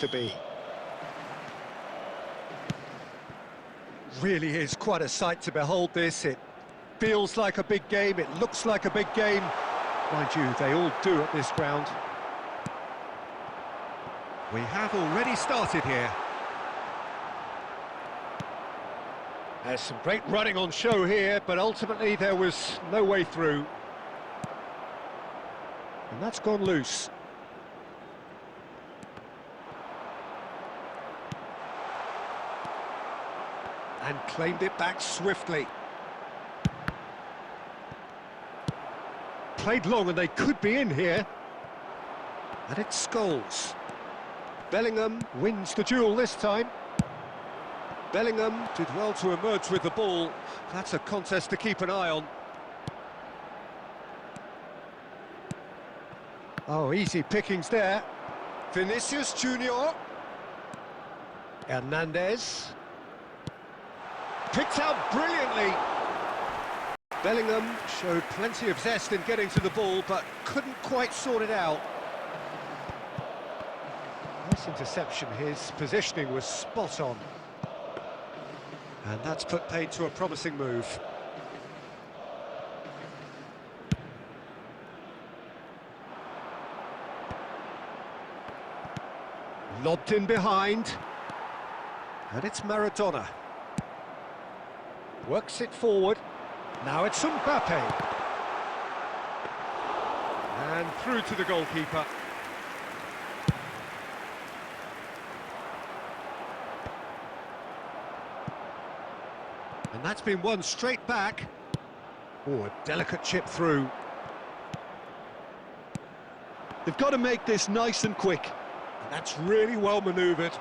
to be. Really is quite a sight to behold this. It feels like a big game, it looks like a big game. Mind you, they all do at this ground. We have already started here. There's some great running on show here, but ultimately there was no way through. And that's gone loose. And claimed it back swiftly. Played long and they could be in here. And it's Scholes. Bellingham wins the duel this time. Bellingham did well to emerge with the ball. That's a contest to keep an eye on. Oh, easy pickings there. Vinicius Junior. Hernandez. Picked out brilliantly. Bellingham showed plenty of zest in getting to the ball, but couldn't quite sort it out. Nice interception, his positioning was spot on. And that's put paid to a promising move. Lobbed in behind. And it's Maradona. Works it forward. Now it's Mbappe. And through to the goalkeeper. And that's been won straight back. Oh, a delicate chip through. They've got to make this nice and quick. And that's really well manoeuvred.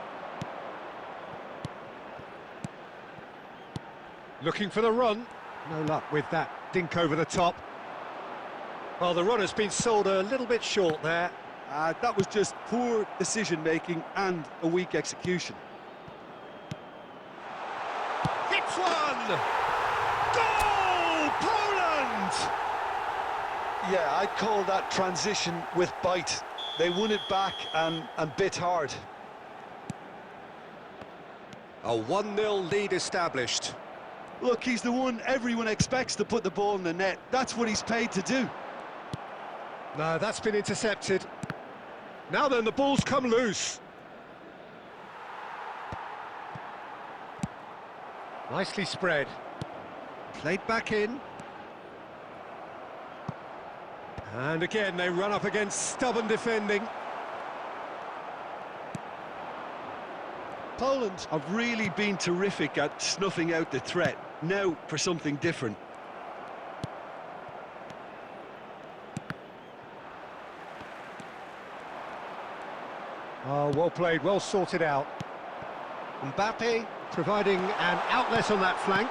Looking for the run. No luck with that dink over the top. Well, the run has been sold a little bit short there. That was just poor decision-making and a weak execution. Hits one! Goal! Poland! Yeah, I'd call that transition with bite. They won it back and bit hard. A 1-0 lead established. Look, he's the one everyone expects to put the ball in the net. That's what he's paid to do. No, that's been intercepted. Now then, the ball's come loose. Nicely spread. Played back in. And again, they run up against stubborn defending. Poland have really been terrific at snuffing out the threat. Now for something different. Oh, well played, well sorted out. Mbappe providing an outlet on that flank.